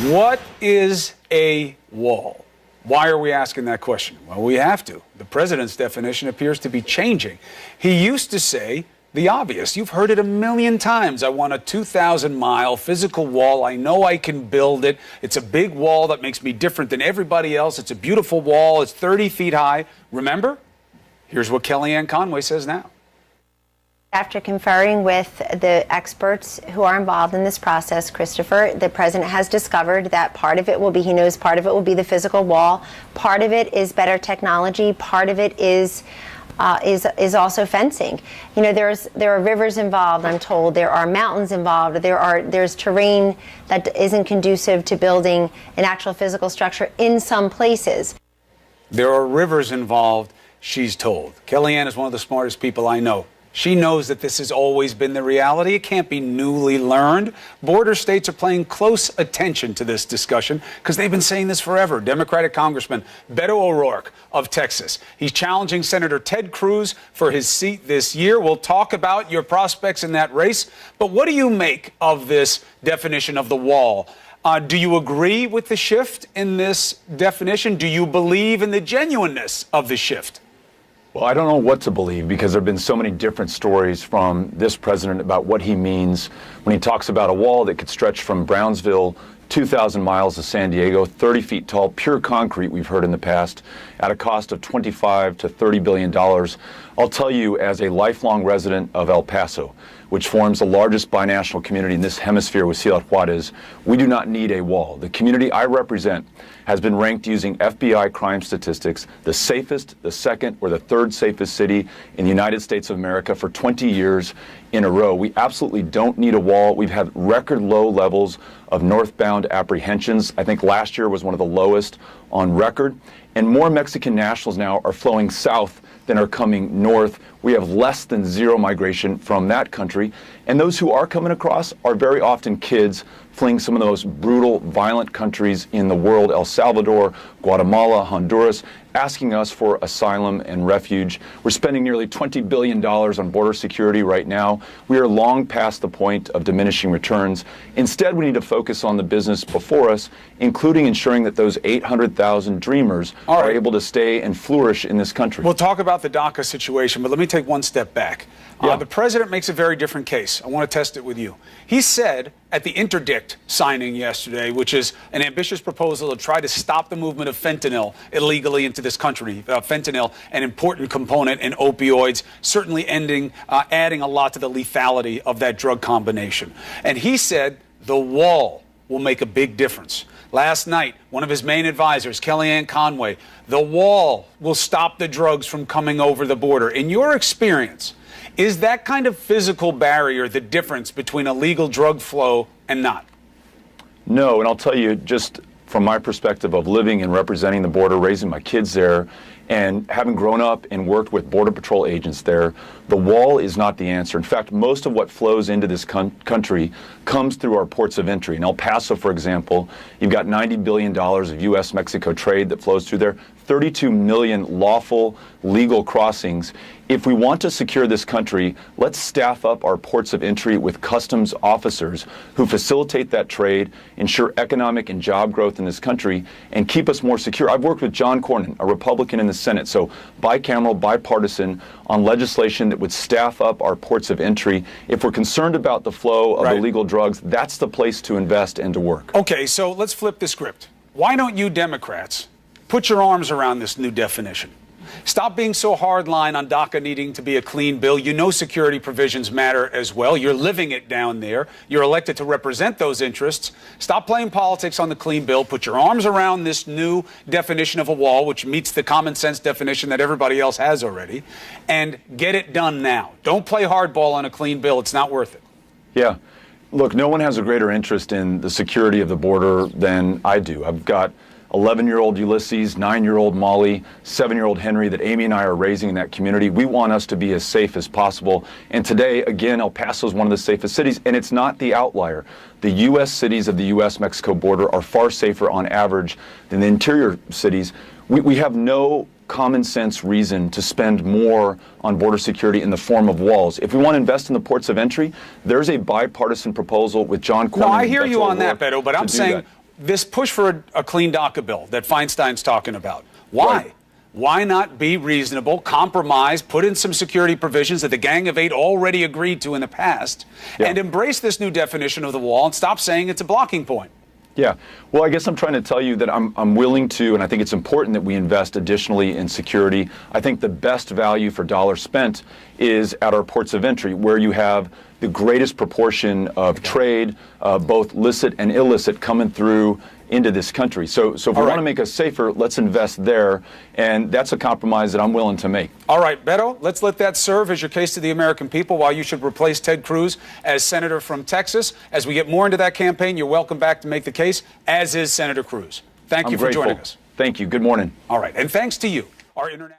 What is a wall? Why are we asking that question? Well, we have to. The president's definition appears to be changing. He used to say the obvious. You've heard it a million times. I want a 2,000-mile physical wall. I know I can build it. It's a big wall that makes me different than everybody else. It's a beautiful wall. It's 30 feet high. Remember? Here's what Kellyanne Conway says now. After conferring with the experts who are involved in this process, Christopher, the president has discovered that part of it will be, he knows part of it will be the physical wall. Part of it is better technology. Part of it is also fencing. You know, there are rivers involved, I'm told. There are mountains involved. There's terrain that isn't conducive to building an actual physical structure in some places. There are rivers involved, she's told. Kellyanne is one of the smartest people I know. She knows that this has always been the reality. It can't be newly learned. Border states are paying close attention to this discussion because they've been saying this forever. Democratic Congressman Beto O'Ruke of Texas. He's challenging Senator Ted Cruz for his seat this year. We'll talk about your prospects in that race. But what do you make of this definition of the wall? Do you agree with the shift in this definition? Do you believe in the genuineness of the shift? Well, I don't know what to believe because there have been so many different stories from this president about what he means when he talks about a wall that could stretch from Brownsville 2,000 miles to San Diego, 30 feet tall, pure concrete, we've heard in the past, at a cost of $25 to $30 billion. I'll tell you, as a lifelong resident of El Paso, which forms the largest binational community in this hemisphere with Ciudad Juarez, we do not need a wall. The community I represent has been ranked using FBI crime statistics the safest, the second, or the third safest city in the United States of America for 20 years in a row. We absolutely don't need a wall. We've had record low levels of northbound apprehensions. I think last year was one of the lowest on record. And more Mexican nationals now are flowing south than are coming north. We have less than zero migration from that country. And those who are coming across are very often kids fleeing some of the most brutal, violent countries in the world, El Salvador, Guatemala, Honduras, asking us for asylum and refuge. We're spending nearly $20 billion on border security right now. We are long past the point of diminishing returns. Instead, we need to focus on the business before us, including ensuring that those 800,000 dreamers are able to stay and flourish in this country. We'll talk about the DACA situation, but let me take one step back. The president makes a very different case. I want to test it with you. He said at the interdict signing yesterday, which is an ambitious proposal to try to stop the movement of fentanyl illegally into this country, fentanyl, an important component in opioids, certainly adding a lot to the lethality of that drug combination. And he said the wall will make a big difference. Last night, one of his main advisors, Kellyanne Conway, the wall will stop the drugs from coming over the border. In your experience, is that kind of physical barrier the difference between a legal drug flow and not? No, and I'll tell you, just from my perspective of living and representing the border, raising my kids there, and having grown up and worked with Border Patrol agents there, the wall is not the answer. In fact, most of what flows into this country comes through our ports of entry. In El Paso, for example, you've got $90 billion of U.S.-Mexico trade that flows through there, 32 million lawful, legal crossings. If we want to secure this country, let's staff up our ports of entry with customs officers who facilitate that trade, ensure economic and job growth in this country, and keep us more secure. I've worked with John Cornyn, a Republican in the Senate, so bicameral, bipartisan, on legislation that would staff up our ports of entry. If we're concerned about the flow of illegal drugs, that's the place to invest and to work. Okay, so let's flip the script. Why don't you Democrats put your arms around this new definition? Stop being so hardline on DACA needing to be a clean bill. You know security provisions matter as well. You're living it down there. You're elected to represent those interests. Stop playing politics on the clean bill. Put your arms around this new definition of a wall, which meets the common sense definition that everybody else has already, and get it done now. Don't play hardball on a clean bill. It's not worth it. Yeah. Look, no one has a greater interest in the security of the border than I do. I've got 11-year-old Ulysses, 9-year-old Molly, 7-year-old Henry that Amy and I are raising in that community. We want us to be as safe as possible. And today, again, El Paso is one of the safest cities, and it's not the outlier. The U.S. cities of the U.S.-Mexico border are far safer on average than the interior cities. We have no common sense reason to spend more on border security in the form of walls. If we want to invest in the ports of entry, there's a bipartisan proposal with John Cornyn. No, I hear you on that, Beto, but I'm saying this push for a clean DACA bill that Feinstein's talking about. Why? Right. Why not be reasonable, compromise, put in some security provisions that the Gang of Eight already agreed to in the past, and embrace this new definition of the wall and stop saying it's a blocking point? Yeah. Well, I guess I'm trying to tell you that I'm willing to, and I think it's important that we invest additionally in security. I think the best value for dollars spent is at our ports of entry, where you have the greatest proportion of trade, both licit and illicit, coming through into this country. So if we want to make us safer, let's invest there, and that's a compromise that I'm willing to make. All right, Beto, let's let that serve as your case to the American people why you should replace Ted Cruz as senator from Texas. As we get more into that campaign, you're welcome back to make the case, as is Senator Cruz. Thank you for joining us. Thank you. Good morning. All right, and thanks to you, our internet.